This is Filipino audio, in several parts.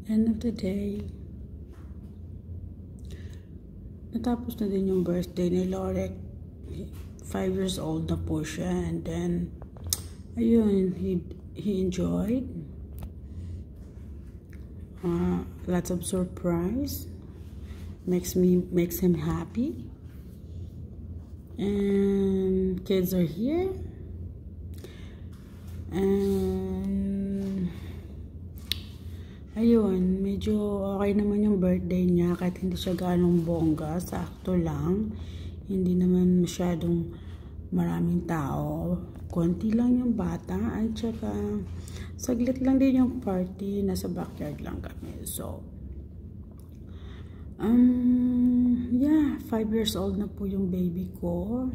End of the day, natapos na din yung birthday ni Lorek. 5 years old na po siya, and then ayun, he enjoyed lots of surprise, makes him happy, and kids are here, and ayun, medyo okay naman yung birthday niya kahit hindi siya ganong bongga, sakto lang, hindi naman masyadong maraming tao, konti lang yung bata, at saka saglit lang din yung party, nasa backyard lang kami. So yeah, 5 years old na po yung baby ko.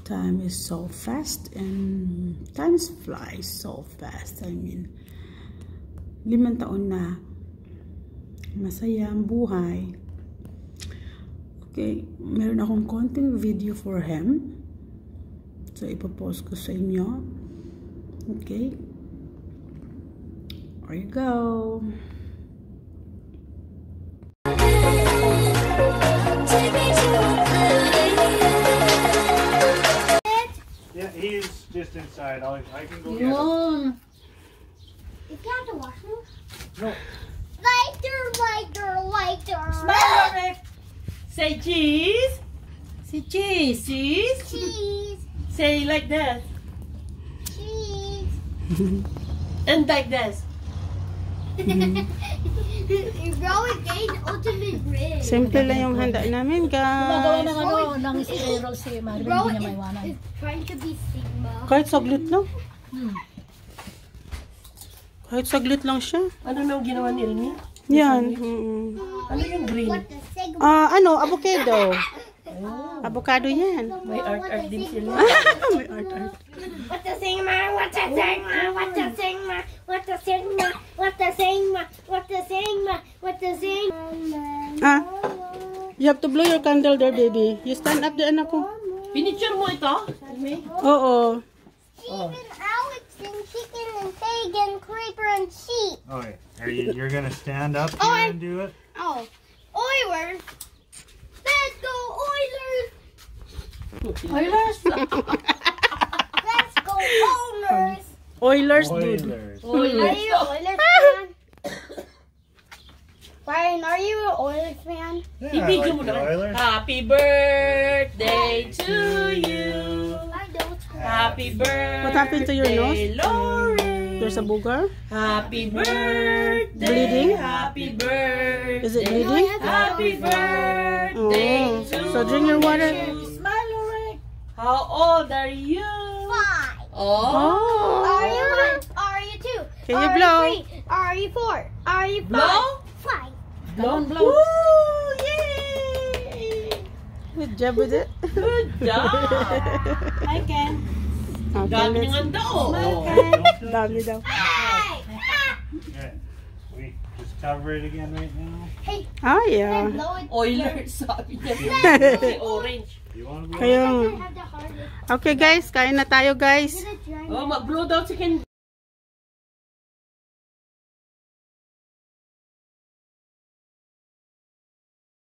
Time is so fast, and time flies so fast. I mean, 5 taon na, masaya ang buhay. Okay, meron akong konting video for him, so ipopost ko sa inyo. Okay, there you go. Yeah, he's just inside. I can go get him. Is that the washroom? No. Lighter. Smile, Lorek. Say cheese. Say cheese. Cheese. Cheese. Say like that. Cheese. And like this. You're growing gain ultimate red. Simple lang yung handa namin, Gumagawa guys. ng spiral si Mario, hindi niya maiwanan. Is trying to be Sigma. Kahit saglit lang. Kahit saglit lang siya. Ano nang ginawa ni Elmi? Yan. Ano yung green? What the Sigma? Avocado. Avocado yan. May art din sila. May art. What the Sigma? What the Sigma? What the Sigma? What the Sigma? What the Sigma? What the Sigma? What the Sigma? You have to blow your candle there, baby. You stand up there, anak ko. Pinicture mo ito? Elmi? Oo. Steven, Alex, and Chicken, and Pig, and Creeper, and Sheep. Okay. You're gonna stand up here and do it? Oh, Oilers. Let's go, Oilers. Oilers! Let's go, Oilers. Oilers, dude. Oilers. Are you an Oilers fan? Brian, are you an Oilers fan? Yeah, I Ibigay mo like the na. Oilers. Happy birthday to you. I don't. Happy birthday, What happened to your nose? Lori. There's a booger. Happy birthday. Bleeding? Happy birthday. Is it bleeding? Happy birthday Oh. to So drink your water. you. Smile, Lorek. How old are you? 5. Oh. Are you 1? Are you 2? Can you are blow? You 3? Are you 4? Are you 5? Blow? 5. Blow, blow. Woo! Yay! Good job with it. Good job. I can. Okay, Dami let's... niyang handa, oh. Dami daw. Hey! Okay. We just cover it again right now. Hey, Yeah. blow it. Oilers, sabi niya. Si orange. You want to be? Kaya, I have the hardest. okay guys, kain na tayo guys. Is it dry? Oh, mag-blow daw si Ken.